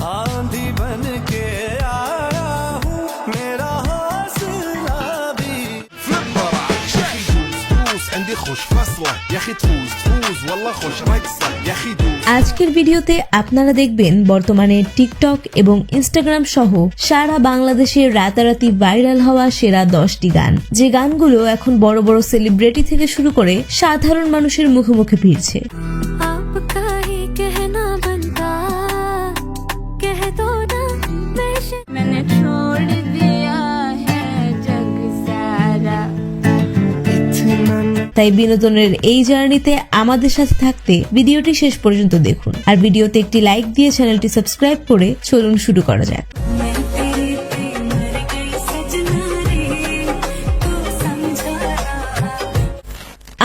आंधी बन के आया हूँ मेरा हौसला भी فلip براك يا اخي دوس عندي خوش فصلة يا اخي تفوز والله خوش مكسر يا اخي دوس। আজকের ভিডিওতে আপনারা দেখবেন বর্তমানে টিকটক এবং ইনস্টাগ্রাম সহ সারা বাংলাদেশে রাতারাতি ভাইরাল হওয়া সেরা 10টি গান, যে গানগুলো এখন বড় বড় সেলিব্রিটি থেকে শুরু করে সাধারণ মানুষের মুখে মুখে ফিরছে। তাই বিনোদনের এই জার্নিতে আমাদের সাথে থাকতে ভিডিওটি শেষ পর্যন্ত দেখুন, আর ভিডিওতে একটি লাইক দিয়ে চ্যানেলটি সাবস্ক্রাইব করে চলুন শুরু করা যাক।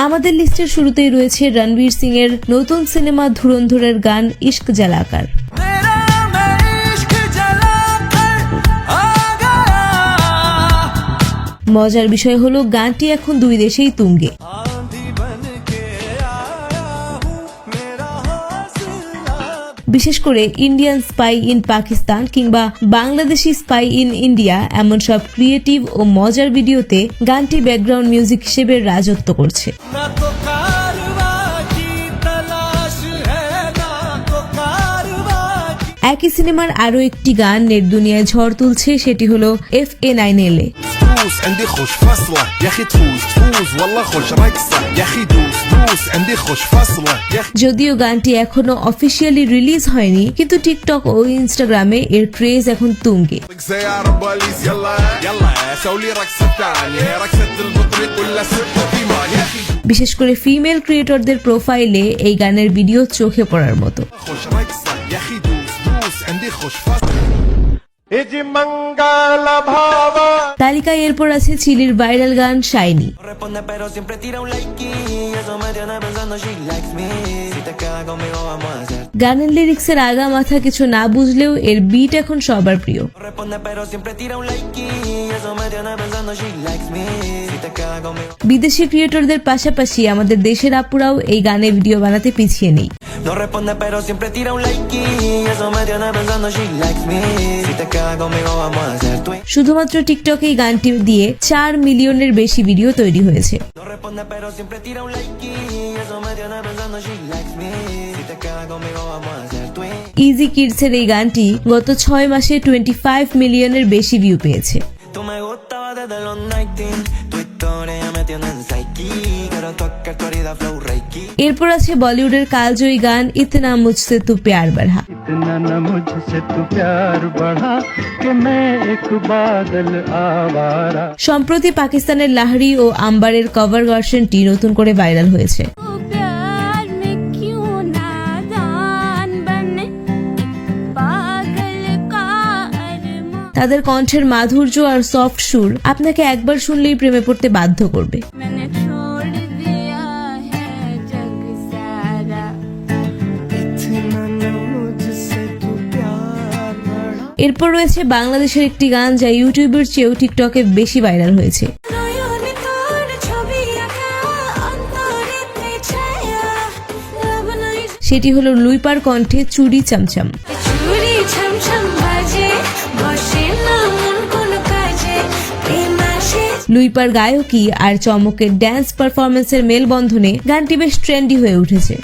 আমাদের লিস্টের শুরুতেই রয়েছে রণবীর সিং এর নতুন সিনেমা ধুরন্ধরের গান ইশক জালাকার। মজার বিষয় হলো গানটি এখন দুই দেশেই তুঙ্গে। বিশেষ করে ইন্ডিয়ান স্পাই ইন পাকিস্তান কিংবা বাংলাদেশি স্পাই ইন ইন্ডিয়া এমন সব ক্রিয়েটিভ ও মজার ভিডিওতে গানটি ব্যাকগ্রাউন্ড মিউজিক হিসেবে রাজত্ব করছে। একই সিনেমার আরো একটি গান নেট দুনিয়ায় ঝড় তুলছে, সেটি হলো FA9LA। عندي خوش فصلة يا اخي تفوز والله خوش مكسر يا اخي دوس عندي خوش فصلة يا اخي। যদিও গানটি এখনো অফিসিয়ালি রিলিজ হয়নি, কিন্তু টিকটক ও ইনস্টাগ্রামে এর ক্রেজ এখন তুঙ্গে। زيارة بوليس يلا يلا سولي رقصة ثانية رقصة البطريق ولا سبة فيمان يا اخي। বিশেষ করে ফিমেল ক্রিয়েটরদের প্রোফাইলে এই গানের ভিডিও চোখে পড়ার মতো। خوش مكسر يا اخي دوس عندي خوش فصلة। তালিকায় এরপর আছে চিলির ভাইরাল গান শাইনি। গানের লিরিক্সের আগা মাথা কিছু না বুঝলেও এর বিট এখন সবার প্রিয়। বিদেশি ক্রিয়েটরদের পাশাপাশি আমাদের দেশের আপুরাও এই গানে ভিডিও বানাতে পিছিয়ে নেই। শুধুমাত্র টিকটকে এই গানটি দিয়ে 4 মিলিয়নের বেশি ভিডিও তৈরি হয়েছে। ইজি কিডসের এই গানটি গত 6 মাসে 25 মিলিয়নের বেশি ভিউ পেয়েছে। এরপর আছে বলিউডের কালজয়ী গান ইতনা মুঝসে তু প্যার বড়া। সম্প্রতি পাকিস্তানের লাহরি ও আম্বারের কভার ভার্সনটি নতুন করে ভাইরাল হয়েছে। তাদের কণ্ঠের মাধুর্য আর সফট সুর আপনাকে একবার শুনলেই প্রেমে পড়তে বাধ্য করবে। এরপর রয়েছে বাংলাদেশের একটি গান যা ইউটিউবের চেয়েও টিকটকে বেশি ভাইরাল হয়েছে। সেটি হলো লুইপার কণ্ঠে চুরি চামচাম। লুইপার গায়কী আর চমকের ড্যান্স পারফরমেন্সের মেলবন্ধনে গানটি বেশ ট্রেন্ডি হয়ে উঠেছে।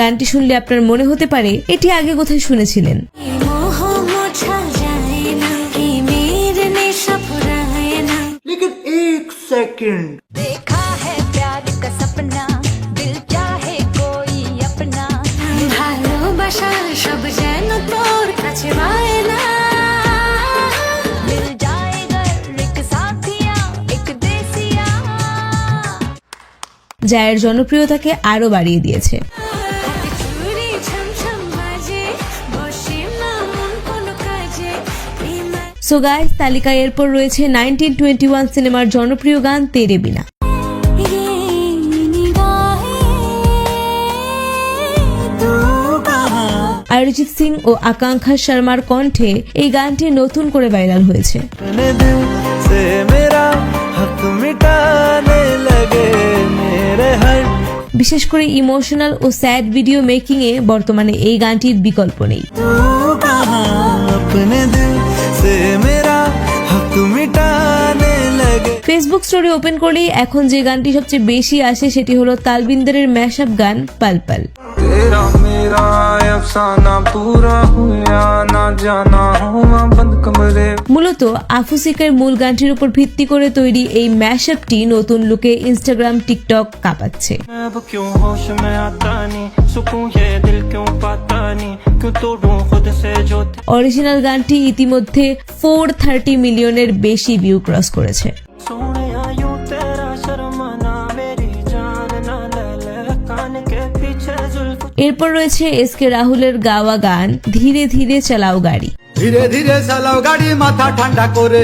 গানটি শুনলে আপনার মনে হতে পারে এটি আগে কোথায় শুনেছিলেন। যা এর জনপ্রিয়তাকে আরো বাড়িয়ে দিয়েছে। সো গাইস, তালিকায় এরপর রয়েছে 1921 সিনেমার জনপ্রিয় গান তেরে বিনা। অরিজিৎ সিং ও আকাঙ্ক্ষা শর্মার কণ্ঠে এই গানটি নতুন করে ভাইরাল হয়েছে। বিশেষ করে ইমোশনাল ও স্যাড ভিডিও মেকিং এ বর্তমানে এই গানটির বিকল্প নেই। तू कहाँ अपने दिल से मेरा हक मिटाने लगे। ফেসবুক স্টোরি ওপেন করলেই এখন যে গানটি সবচেয়ে বেশি আসে সেটি হলো তালবিন্দরের ম্যাশআপ গান পাল পাল। तेरा मेरा अफसाना पूरा हुआ ना जाना हुआ बंद कमरे। মূলত আফুসিকার মূল গানটির উপর ভিত্তি করে তৈরি এই ম্যাশআপটি নতুন লুকে ইনস্টাগ্রাম, টিকটক কাঁপাচ্ছে। मैं अब क्यों होश में आता नहीं, सुकून ये दिल क्यों पाता नहीं, क्यों तोड़ूं खुद से जो। অরিজিনাল গানটি ইতিমধ্যে 430 মিলিয়নের বেশি ভিউ ক্রস করেছে। सोने यूं तेरा शर्माना मेरी जान ना ले ले कान के पीछे जुल्फ। এরপর রয়েছে এসকে রাহুলের গাওয়া গান ধীরে ধীরে চালাও গাড়ি। ধীরে ধীরে চালাও গাড়ি মাথা ঠান্ডা করে,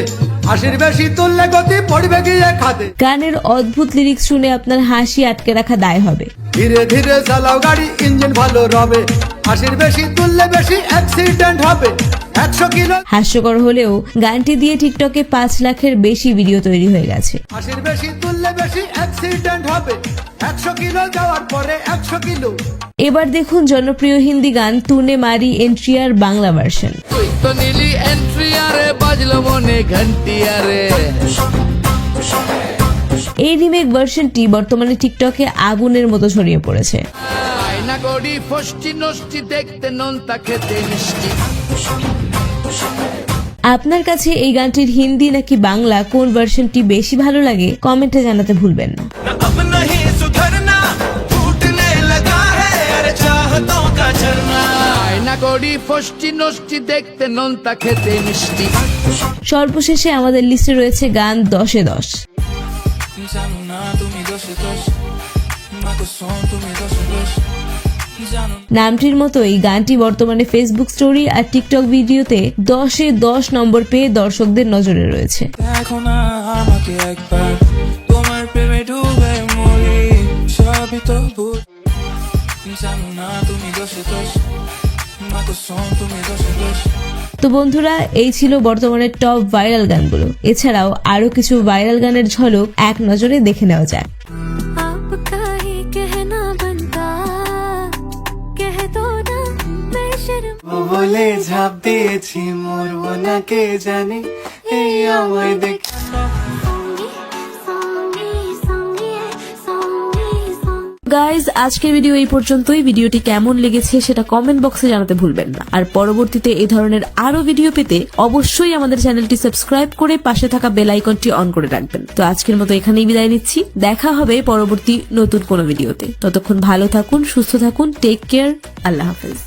হাসির বেশি তুললে গতি পড়বে গিয়ে খাদে। গানের অদ্ভুত লিরিক্স শুনে আপনার হাসি আটকে রাখা দায় হবে। ধীরে ধীরে চালাও গাড়ি ইঞ্জিন ভালো রবে, হাসির বেশি তুললে বেশি অ্যাক্সিডেন্ট হবে। 100 কিলো হাস্যকর হলেও গানটি দিয়ে টিকটকে 5 লাখের বেশি ভিডিও তৈরি হয়ে গেছে। হাসির বেশি তুললে বেশি অ্যাক্সিডেন্ট হবে। 100 কিলো যাওয়ার পরে 100 কিলো। এবার দেখুন জনপ্রিয় হিন্দি গান তুনে মারি এন্ট্রিয়ার বাংলা ভার্সন। তুই তো নীলি এন্ট্রি আরে বাজলো মনে ঘন্টি আরে। এই রিমেক ভার্সনটি বর্তমানে টিকটকে আগুনের মতো ছড়িয়ে পড়েছে। আয়না গড়ি ফষ্টি নষ্টি দেখতে নোনতা খেতে মিষ্টি। আপনার কাছে এই গানটির হিন্দি নাকি বাংলা কোন ভার্সনটি বেশি ভালো লাগে কমেন্টে জানাতে ভুলবেন না। अब नहीं सुधरना टूटने लगा है अरे चाहतों का झरना। আয়না গড়ি ফষ্টি নষ্টি দেখতে নোনতা খেতে মিষ্টি। সর্বশেষে আমাদের লিস্টে রয়েছে গান 10-এ 10। জানো না তুমি দোষে দোষ, মাকে শোন তুমি দোষে দোষ। জানো নামটির মতো এই গানটি বর্তমানে ফেসবুক স্টোরি আর টিকটক ভিডিওতে 10-এ 10 নম্বর পেয়ে দর্শকদের নজরে রয়েছে। দেখো না আমাকে একবার, তোমার প্রেমে ডুবে মরি সবই তো ভুল। জানো না তুমি দোষে দোষ, মাকে শোন তুমি দোষে দোষ। তো বন্ধুরা, এই ছিল বর্তমানে টপ ভাইরাল গানগুলো। এছাড়াও আরো কিছু ভাইরাল গানের ঝলক এক নজরে দেখে নেওয়া যাক। आपका ही कहना बनता, कह दो ना मैं शर्म। ও বলে ঝাঁপ দিয়েছি মরবো না কে জানে এই আমায় দেখ। গাইজ, আজকের ভিডিও এই পর্যন্তই। ভিডিওটি কেমন লেগেছে সেটা কমেন্ট বক্সে জানাতে ভুলবেন না। আর পরবর্তীতে এই ধরনের আরো ভিডিও পেতে অবশ্যই আমাদের চ্যানেলটি সাবস্ক্রাইব করে পাশে থাকা বেল আইকনটি অন করে রাখবেন। তো আজকের মতো এখানেই বিদায় নিচ্ছি। দেখা হবে পরবর্তী নতুন কোনো ভিডিওতে। ততক্ষণ ভালো থাকুন, সুস্থ থাকুন, টেক কেয়ার, আল্লাহ হাফেজ।